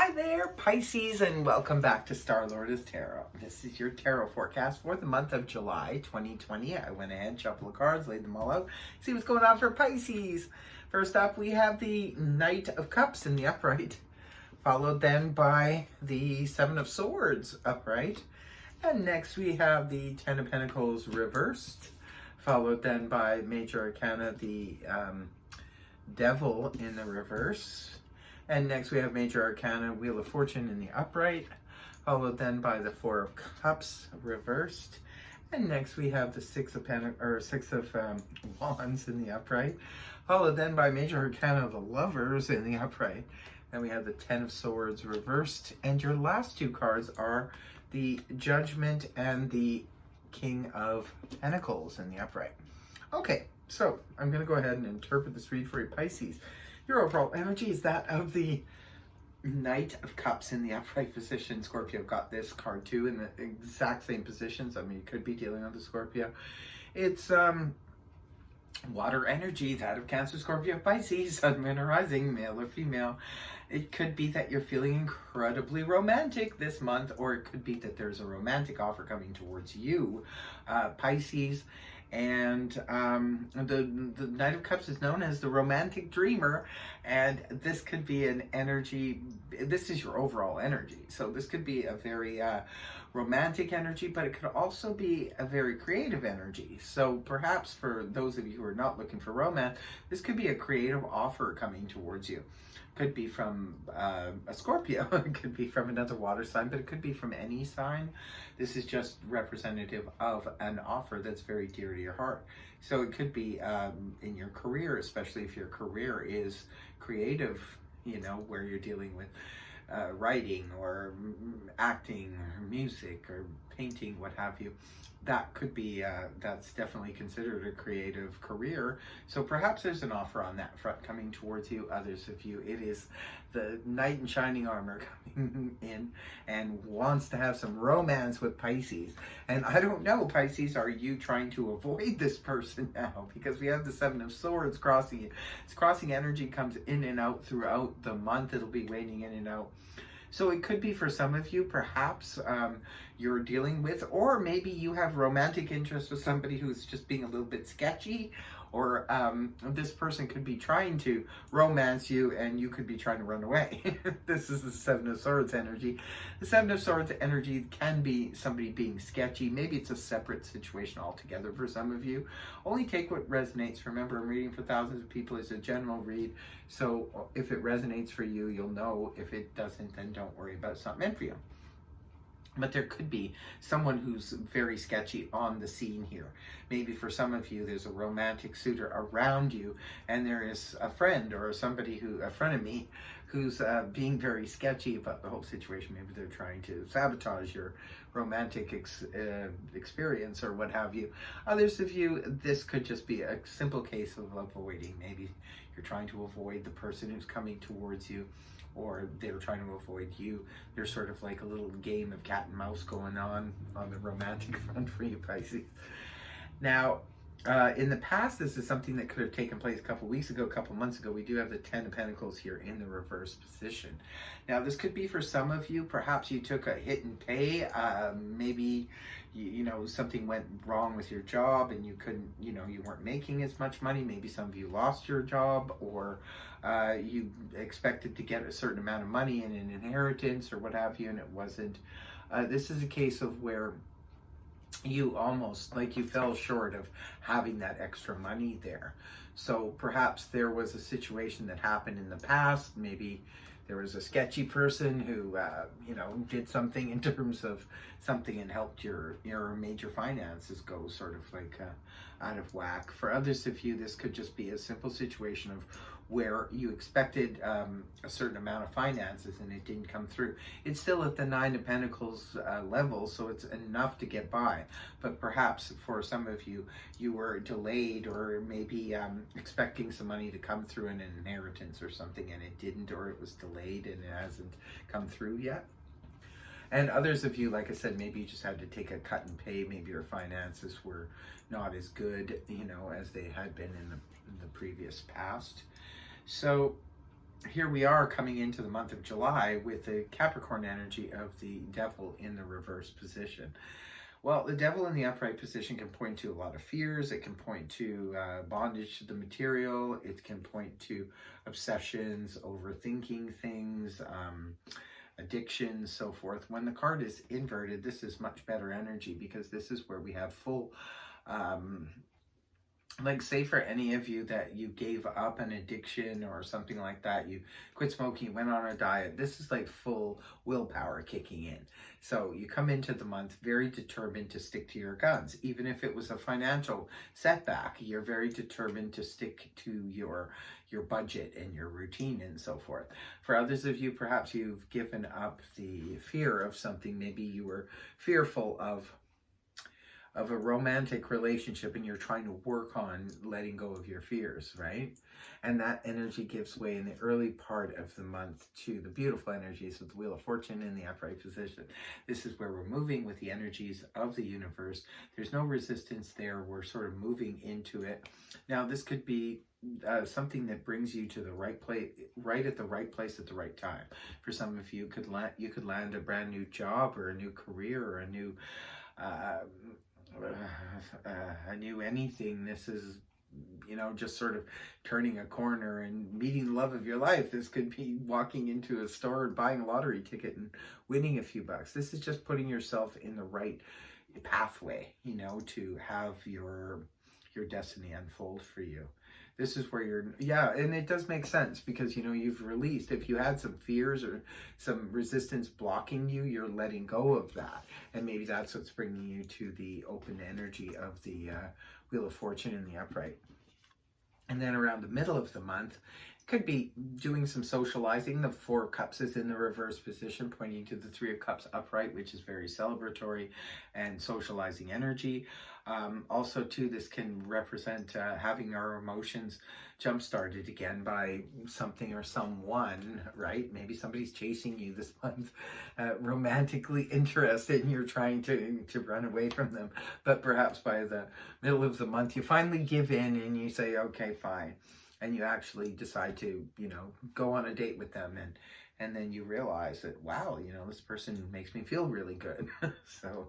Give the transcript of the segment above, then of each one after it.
Hi there, Pisces, and welcome back to Star-Lord's Tarot. This is your tarot forecast for the month of July 2020. I went ahead, shuffled the cards, laid them all out, see what's going on for Pisces. First up, we have the Knight of Cups in the upright, followed then by the Seven of Swords upright. And next we have the Ten of Pentacles reversed, followed then by Major Arcana, the Devil in the reverse. And next we have Major Arcana, Wheel of Fortune in the upright, followed then by the Four of Cups reversed. And next we have the Six of Wands in the upright, followed then by Major Arcana, the Lovers in the upright. Then we have the Ten of Swords reversed. And your last two cards are the Judgment and the King of Pentacles in the upright. Okay, so I'm going to go ahead and interpret this read for you, Pisces. Your overall energy is that of the Knight of Cups in the upright position. Scorpio got this card too in the exact same positions. I mean, you could be dealing with the Scorpio. It's water energy, that of Cancer, Scorpio, Pisces, Sun, Moon, or Rising, male or female. It could be that you're feeling incredibly romantic this month, or it could be that there's a romantic offer coming towards you, Pisces. And the Knight of Cups is known as the romantic dreamer, and this could be an energy, this is your overall energy. So this could be a very romantic energy, but it could also be a very creative energy. So perhaps for those of you who are not looking for romance, this could be a creative offer coming towards you. Could be from a Scorpio, it could be from another water sign, but it could be from any sign. This is just representative of an offer that's very dear to your heart. So it could be in your career, especially if your career is creative, you know, where you're dealing with writing or acting or music or painting, what have you. That could be, that's definitely considered a creative career. So perhaps there's an offer on that front coming towards you. Others of you, it is the knight in shining armor coming in and wants to have some romance with Pisces. And I don't know, Pisces, are you trying to avoid this person now? Because we have the Seven of Swords crossing it. This crossing energy comes in and out throughout the month. It'll be waning in and out. So it could be for some of you, perhaps you're dealing with, or maybe you have romantic interest with somebody who's just being a little bit sketchy, or this person could be trying to romance you and you could be trying to run away. This is the Seven of Swords energy. The Seven of Swords energy can be somebody being sketchy. Maybe it's a separate situation altogether for some of you. Only take what resonates. Remember, I'm reading for thousands of people. It's a general read. So if it resonates for you, you'll know. If it doesn't, then don't worry about it. It's not meant for you. But there could be someone who's very sketchy on the scene here. Maybe for some of you, there's a romantic suitor around you, and there is a friend or somebody who, a friend of me, who's being very sketchy about the whole situation. Maybe they're trying to sabotage your romantic experience or what have you. Others of you, this could just be a simple case of avoiding. Maybe you're trying to avoid the person who's coming towards you, or they're trying to avoid you. There's sort of like a little game of cat and mouse going on the romantic front for you, Pisces. Now, in the past, this is something that could have taken place a couple weeks ago, a couple months ago. We do have the Ten of Pentacles here in the reverse position. Now, this could be for some of you. Perhaps you took a hit and pay. Maybe, you know, something went wrong with your job and you couldn't, you know, you weren't making as much money. Maybe some of you lost your job, or you expected to get a certain amount of money in an inheritance or what have you, and it wasn't. This is a case of where you almost, like, you fell short of having that extra money there. So perhaps there was a situation that happened in the past. Maybe there was a sketchy person who, you know, did something in terms of something and helped your major finances go sort of like out of whack. For others of you, this could just be a simple situation of where you expected a certain amount of finances and it didn't come through. It's still at the Nine of Pentacles level, so it's enough to get by. But perhaps for some of you, you were delayed, or maybe expecting some money to come through in an inheritance or something, and it didn't, or it was delayed and it hasn't come through yet. And others of you, like I said, maybe you just had to take a cut and pay. Maybe your finances were not as good, you know, as they had been in the previous past. So here we are coming into the month of July with the Capricorn energy of the devil in the reverse position. Well, the devil in the upright position can point to a lot of fears. It can point to bondage to the material. It can point to obsessions, overthinking things, addictions, so forth. When the card is inverted, this is much better energy, because this is where we have full like, say for any of you that you gave up an addiction or something like that, you quit smoking, went on a diet, this is like full willpower kicking in. So you come into the month very determined to stick to your guns. Even if it was a financial setback, you're very determined to stick to your budget and your routine and so forth. For others of you, perhaps you've given up the fear of something. Maybe you were fearful of a romantic relationship, and you're trying to work on letting go of your fears, right? And that energy gives way in the early part of the month to the beautiful energies of the Wheel of Fortune in the upright position. This is where we're moving with the energies of the universe. There's no resistance there. We're sort of moving into it. Now, this could be something that brings you to the right place, right at the right place at the right time. For some of you, you could land a brand new job or a new career or a new anything. This is, just sort of turning a corner and meeting the love of your life. This could be walking into a store and buying a lottery ticket and winning a few bucks. This is just putting yourself in the right pathway, to have your destiny unfold for you. This is where and it does make sense, because, you've released, if you had some fears or some resistance blocking you, you're letting go of that. And maybe that's what's bringing you to the open energy of the Wheel of Fortune in the upright. And then around the middle of the month, could be doing some socializing. The Four of Cups is in the reverse position, pointing to the Three of Cups upright, which is very celebratory and socializing energy. Also, too, this can represent having our emotions jump-started again by something or someone, right? Maybe somebody's chasing you this month, romantically interested, and you're trying to run away from them. But perhaps by the middle of the month, you finally give in and you say, okay, fine. And you actually decide to, go on a date with them, and then you realize that, wow, this person makes me feel really good. So,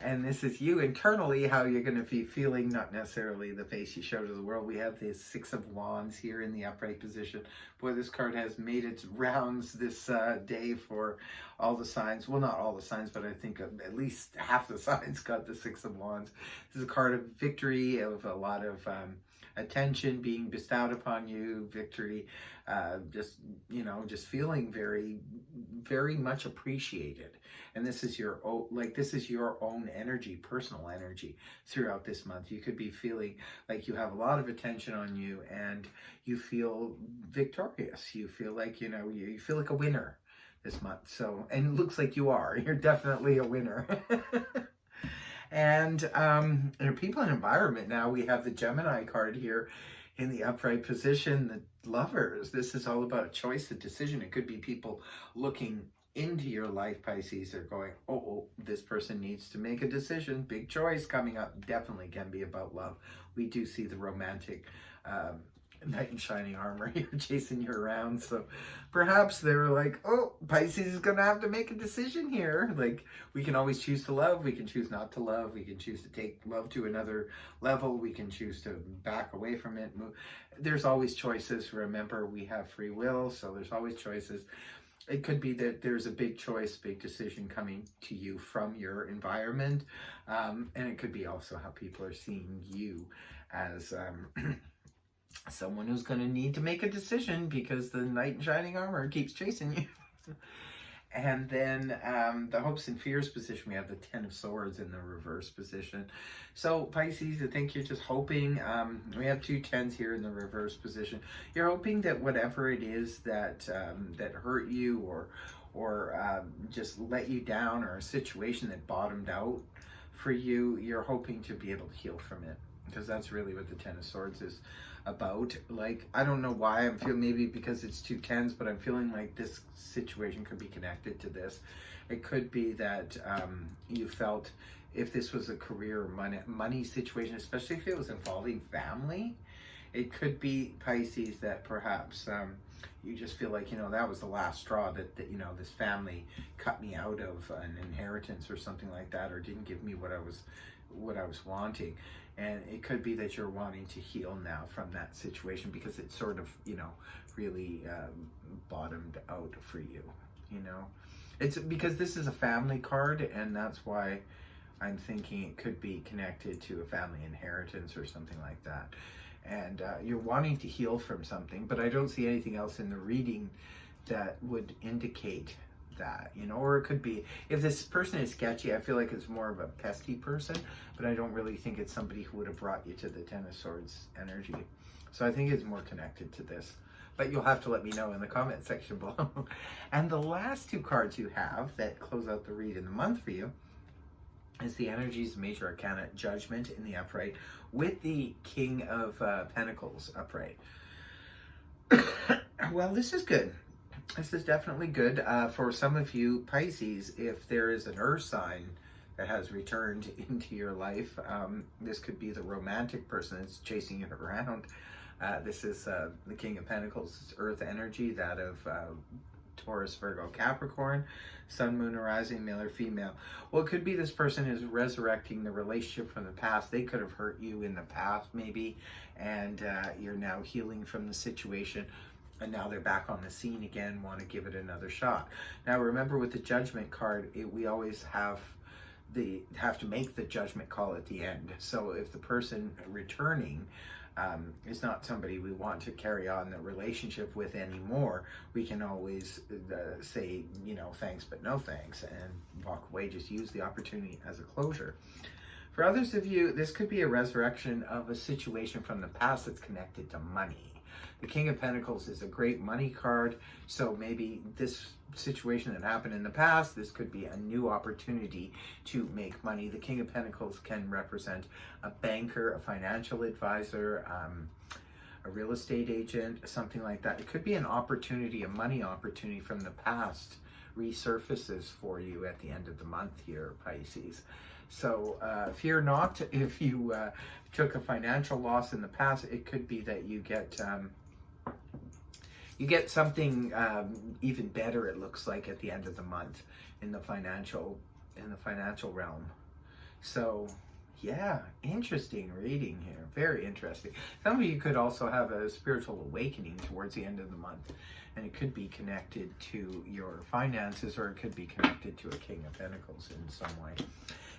and this is you internally, how you're going to be feeling, not necessarily the face you show to the world. We have the Six of Wands here in the upright position. Boy, this card has made its rounds this day for all the signs. Well, not all the signs, but I think at least half the signs got the Six of Wands. This is a card of victory, of a lot of attention being bestowed upon you, victory, just feeling very, very much appreciated. And this is your own energy, personal energy throughout this month. You could be feeling like you have a lot of attention on you, and you feel victorious. You feel like, you feel like a winner this month. So, and it looks like you are. You're definitely a winner. And people and environment, now we have the Gemini card here in the upright position, the Lovers. This is all about a choice, a decision. It could be people looking into your life, Pisces. They're going, oh, this person needs to make a decision. Big choice coming up. Definitely can be about love. We do see the romantic knight in shining armor here chasing you around. So perhaps they were like, oh, Pisces is going to have to make a decision here. Like, we can always choose to love. We can choose not to love. We can choose to take love to another level. We can choose to back away from it. There's always choices. Remember, we have free will, so there's always choices. It could be that there's a big choice, big decision coming to you from your environment. And it could be also how people are seeing you as someone who's going to need to make a decision, because the knight in shining armor keeps chasing you. And then the hopes and fears position, we have the Ten of Swords in the reverse position. So Pisces, I think you're just hoping, we have two tens here in the reverse position. You're hoping that whatever it is that hurt you or just let you down, or a situation that bottomed out for you, you're hoping to be able to heal from it. Because that's really what the Ten of Swords is about. Like, I don't know why I'm feeling, maybe because it's two tens, but I'm feeling like this situation could be connected to this. It could be that you felt, if this was a career or money situation, especially if it was involving family, it could be, Pisces, that perhaps you just feel like, that was the last straw, that this family cut me out of an inheritance or something like that, or didn't give me what I was wanting. And it could be that you're wanting to heal now from that situation, because it sort of, really bottomed out for you, It's because this is a family card, and that's why I'm thinking it could be connected to a family inheritance or something like that. And you're wanting to heal from something, but I don't see anything else in the reading that would indicate that, or it could be, if this person is sketchy, I feel like it's more of a pesky person, but I don't really think it's somebody who would have brought you to the Ten of Swords energy. So I think it's more connected to this, but you'll have to let me know in the comment section below. And the last two cards you have that close out the read in the month for you is the energies, major arcana, Judgment in the upright, with the King of Pentacles upright. Well, this is good. This is definitely good for some of you Pisces. If there is an earth sign that has returned into your life, this could be the romantic person that's chasing you around. This is the King of Pentacles. It's earth energy, that of Taurus, Virgo, Capricorn, Sun, Moon, or Rising, male or female. Well, it could be this person is resurrecting the relationship from the past. They could have hurt you in the past, maybe, and you're now healing from the situation, and now they're back on the scene again, want to give it another shot. Now, remember, with the Judgment card, we always have to make the judgment call at the end. So if the person returning is not somebody we want to carry on the relationship with anymore, we can always say, thanks but no thanks, and walk away. Just use the opportunity as a closure. For others of you, this could be a resurrection of a situation from the past that's connected to money. The King of Pentacles is a great money card, so maybe this situation that happened in the past, this could be a new opportunity to make money. The King of Pentacles can represent a banker, a financial advisor, a real estate agent, something like that. It could be an opportunity, a money opportunity from the past resurfaces for you at the end of the month here, Pisces. So fear not if you took a financial loss in the past. It could be that you get something even better, it looks like, at the end of the month in the financial realm. So yeah, interesting reading here, very interesting. Some of you could also have a spiritual awakening towards the end of the month, and it could be connected to your finances, or it could be connected to a King of Pentacles in some way.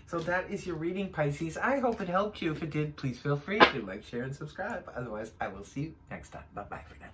So that is your reading, Pisces. I hope it helped you. If it did, please feel free to like, share, and subscribe. Otherwise, I will see you next time. Bye-bye for now.